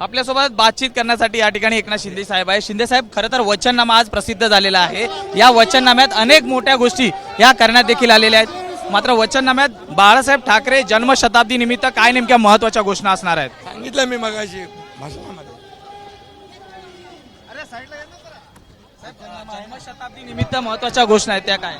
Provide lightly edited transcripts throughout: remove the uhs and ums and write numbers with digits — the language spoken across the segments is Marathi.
आपल्यासोबत बातचीत करण्यासाठी या ठिकाणी एकनाथ शिंदे साहेब आहे. शिंदे साहेब, खरं तर वचननामा आज प्रसिद्ध झालेला आहे. या वचननाम्यात अनेक मोठ्या गोष्टी या करण्यात देखील आलेल्या आहेत. मात्र वचननाम्यात बाळासाहेब ठाकरे जन्मशताब्दी निमित्त काय नेमक्या महत्त्वाच्या घोषणा असणार आहेत? सांगितलं मी मगाशी भाषणामध्ये. जन्मशताब्दी निमित्त महत्त्वाच्या घोषणा आहेत त्या काय?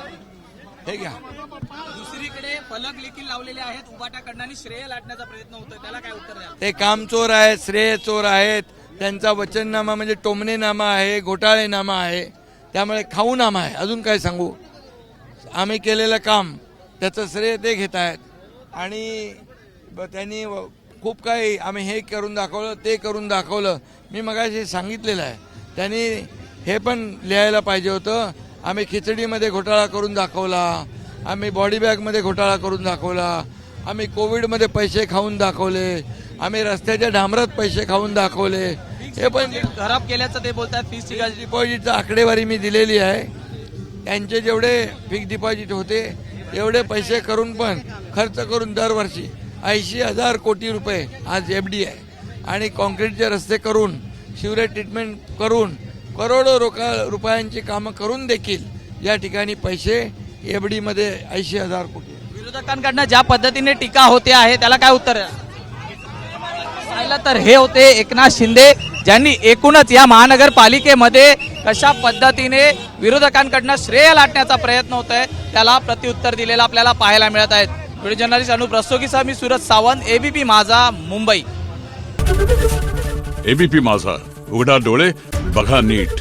हे घ्या. दुसरीकडे फलक देखील लावलेले आहेत. उभाटाकडनं श्रेय लाटण्याचा प्रयत्न होतोय, त्याला काय उत्तर द्याल? ते कामचोर आहेत, श्रेय चोर आहेत. त्यांचा वचननामा म्हणजे टोमणेनामा आहे, घोटाळेनामा आहे, त्यामुळे खाऊनामा आहे. अजून काय सांगू? आम्ही केलेलं काम त्याचं श्रेय ते घेत आहेत आणि त्यांनी खूप काही आम्ही हे करून दाखवलं, ते करून दाखवलं. मी मगाशी सांगितलेलं आहे. त्यांनी हे पण लिहायला पाहिजे होतं. आम्ही खिचडीमध्ये घोटाळा करून दाखवला, आम्ही बॉडी बॅगमध्ये घोटाळा करून दाखवला, आम्ही कोविडमध्ये पैसे खाऊन दाखवले, आम्ही रस्त्याच्या डांबरात पैसे खाऊन दाखवले. हे पण खराब केल्याचं ते बोलतात. फीस डिपॉझिटचं आकडेवारी मी दिलेली आहे. त्यांचे जेवढे फिक्स डिपॉझिट होते एवढे पैसे करून पण खर्च करून दरवर्षी 80,000 कोटी रुपये आज FD आहे. आणि कॉन्क्रीटचे रस्ते करून, शिवरेज ट्रीटमेंट करून, करोडो रुपयांची कामं करून देखील या ठिकाणी पैसे FD मध्ये 80,000 कोटी. विरोधकांकडनं ज्या पद्धतीने टीका होते आहे त्याला काय उत्तर आहे? पाहिलं तर हे होते एकनाथ शिंदे, ज्यांनी एकूणच या महानगरपालिकेमध्ये कशा पद्धतीने विरोधकांकडनं श्रेय लाटण्याचा प्रयत्न होत आहे त्याला प्रत्युत्तर दिलेलं आपल्याला पाहायला मिळत आहेत. व्हिडिओ जर्नलिस्ट अनुप रस्तोगीसह मी सूरज सावंत, ABP माझा, मुंबई. ABP माझा, उघडा डोळे बघा नीट.